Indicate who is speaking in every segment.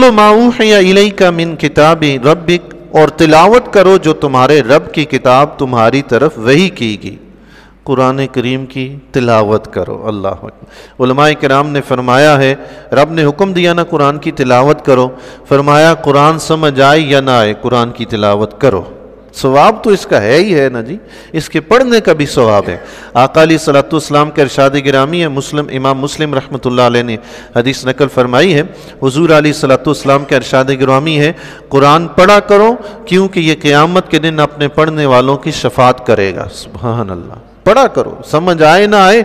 Speaker 1: وَاتْلُ مَا أُوحِيَ إِلَيْكَ مِنْ کِتَابِ رَبِّکَ، اور تلاوت کرو جو تمہارے رب کی کتاب تمہاری طرف وحی کی گئی۔ قرآن کریم کی تلاوت کرو۔ اللہ اکبر۔ علماء کرام نے فرمایا ہے، رب نے حکم دیا نا قرآن کی تلاوت کرو، فرمایا قرآن سمجھ آئے یا نہ آئے قرآن کی تلاوت کرو، ثواب تو اس کا ہے ہی ہے نا جی، اس کے پڑھنے کا بھی ثواب ہے۔ آقا علیہ الصلوۃ والسلام کے ارشاد گرامی ہے، امام مسلم رحمۃ اللہ علیہ نے حدیث نقل فرمائی ہے، حضور علیہ الصلوۃ والسلام کے ارشاد گرامی ہے، قرآن پڑھا کرو کیونکہ یہ قیامت کے دن اپنے پڑھنے والوں کی شفاعت کرے گا۔ سبحان اللہ۔ پڑھا کرو، سمجھ آئے نہ آئے،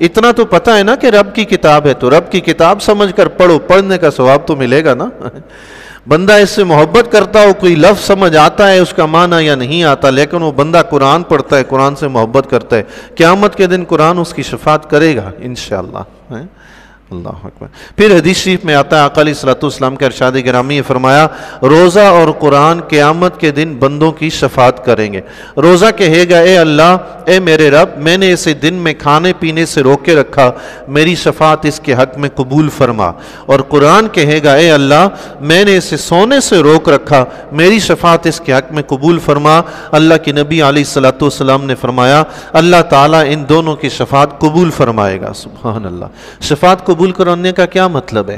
Speaker 1: اتنا تو پتہ ہے نا کہ رب کی کتاب ہے، تو رب کی کتاب سمجھ کر پڑھو، پڑھنے کا ثواب تو ملے گا نا۔ بندہ اس سے محبت کرتا ہو، کوئی لفظ سمجھ آتا ہے اس کا معنی یا نہیں آتا، لیکن وہ بندہ قرآن پڑھتا ہے، قرآن سے محبت کرتا ہے، قیامت کے دن قرآن اس کی شفاعت کرے گا انشاءاللہ۔ اللہ اکبر۔ پھر حدیث شریف میں آتا ہے، آقا علیہ الصلوۃ والسلام کے ارشاد گرامی نے فرمایا، روزہ اور قرآن قیامت کے دن بندوں کی شفاعت کریں گے۔ روزہ کہے گا، اے اللہ، اے میرے رب، میں نے اسے دن میں کھانے پینے سے روک کے رکھا، میری شفاعت اس کے حق میں قبول فرما۔ اور قرآن کہے گا، اے اللہ، میں نے اسے سونے سے روک رکھا، میری شفاعت اس کے حق میں قبول فرما۔ اللہ کے نبی علیہ الصلوۃ والسلام نے فرمایا، اللہ تعالیٰ ان دونوں کی شفاعت قبول فرمائے گا۔ سبحان اللہ۔ شفاعت قبول کرنے کا کیا مطلب ہے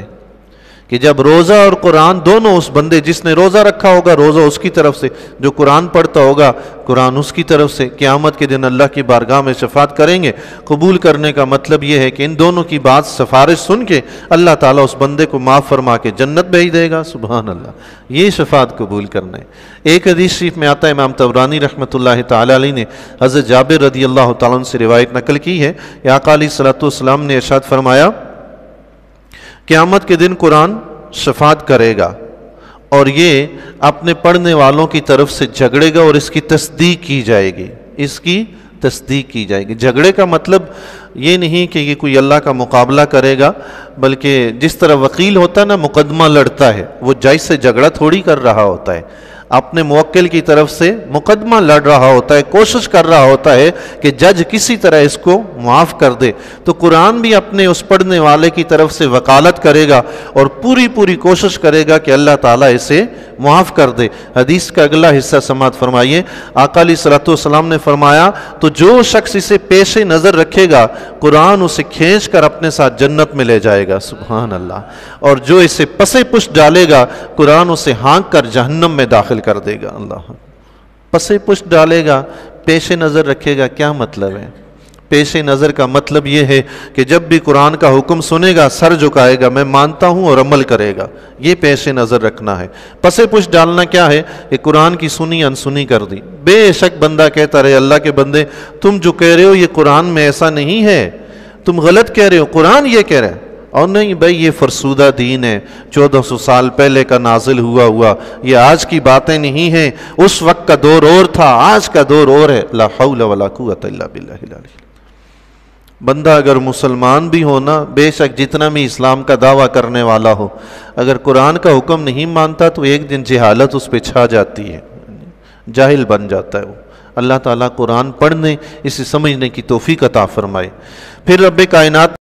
Speaker 1: کہ جب روزہ اور قرآن دونوں، اس بندے جس نے روزہ رکھا ہوگا روزہ اس کی طرف سے، جو قرآن پڑھتا ہوگا قرآن اس کی طرف سے، قیامت کے دن اللہ کی بارگاہ میں شفاعت کریں گے۔ قبول کرنے کا مطلب یہ ہے کہ ان دونوں کی بات سفارش سن کے اللہ تعالیٰ اس بندے کو معاف فرما کے جنت بھیج دے گا۔ سبحان اللہ۔ یہ شفاعت قبول کرنا ہے۔ ایک حدیث شریف میں آتا ہے، امام طبرانی رحمۃ اللہ تعالی علیہ نے حضرت جابر رضی اللہ تعالیٰ عنہ سے روایت نقل کی ہے کہ آقا علیہ الصلوۃ والسلام نے ارشاد فرمایا، قیامت کے دن قرآن شفاعت کرے گا اور یہ اپنے پڑھنے والوں کی طرف سے جھگڑے گا اور اس کی تصدیق کی جائے گی، اس کی تصدیق کی جائے گی۔ جھگڑے کا مطلب یہ نہیں کہ یہ کوئی اللہ کا مقابلہ کرے گا، بلکہ جس طرح وکیل ہوتا ہے نا، مقدمہ لڑتا ہے، وہ جج سے جھگڑا تھوڑی کر رہا ہوتا ہے، اپنے موکل کی طرف سے مقدمہ لڑ رہا ہوتا ہے، کوشش کر رہا ہوتا ہے کہ جج کسی طرح اس کو معاف کر دے۔ تو قرآن بھی اپنے اس پڑھنے والے کی طرف سے وکالت کرے گا اور پوری کوشش کرے گا کہ اللہ تعالیٰ اسے معاف کر دے۔ حدیث کا اگلا حصہ سماعت فرمائیے، آقا علیہ الصلوۃ والسلام نے فرمایا، تو جو شخص اسے پیش نظر رکھے گا قرآن اسے کھینچ کر اپنے ساتھ جنت میں لے جائے گا۔ سبحان اللہ۔ اور جو اسے پسے پشت ڈالے گا قرآن اسے ہانک کر جہنم میں داخل کر دے گا۔ اللہ پسے پشت ڈالے گا، پیش نظر رکھے گا، کیا مطلب ہے؟ پیش نظر کا مطلب یہ ہے کہ جب بھی قرآن کا حکم سنے گا سر جھکائے گا، میں مانتا ہوں اور عمل کرے گا، یہ پیش نظر رکھنا ہے۔ پسے پشت ڈالنا کیا ہے کہ قرآن کی سنی انسنی کر دی۔ بے شک بندہ کہتا رہے، اللہ کے بندے تم جو کہہ رہے ہو یہ قرآن میں ایسا نہیں ہے، تم غلط کہہ رہے ہو، قرآن یہ کہہ رہا ہے، اور نہیں بھائی یہ فرسودہ دین ہے، 1400 سال پہلے کا نازل ہوا، یہ آج کی باتیں نہیں ہیں، اس وقت کا دور اور تھا، آج کا دور اور ہے۔ لا حول ولا قوت الا باللہ العلی۔ بندہ اگر مسلمان بھی ہونا، بے شک جتنا بھی اسلام کا دعویٰ کرنے والا ہو، اگر قرآن کا حکم نہیں مانتا تو ایک دن جہالت اس پہ چھا جاتی ہے، جاہل بن جاتا ہے وہ۔ اللہ تعالیٰ قرآن پڑھنے، اسے سمجھنے کی توفیق عطا فرمائے۔ پھر رب کائنات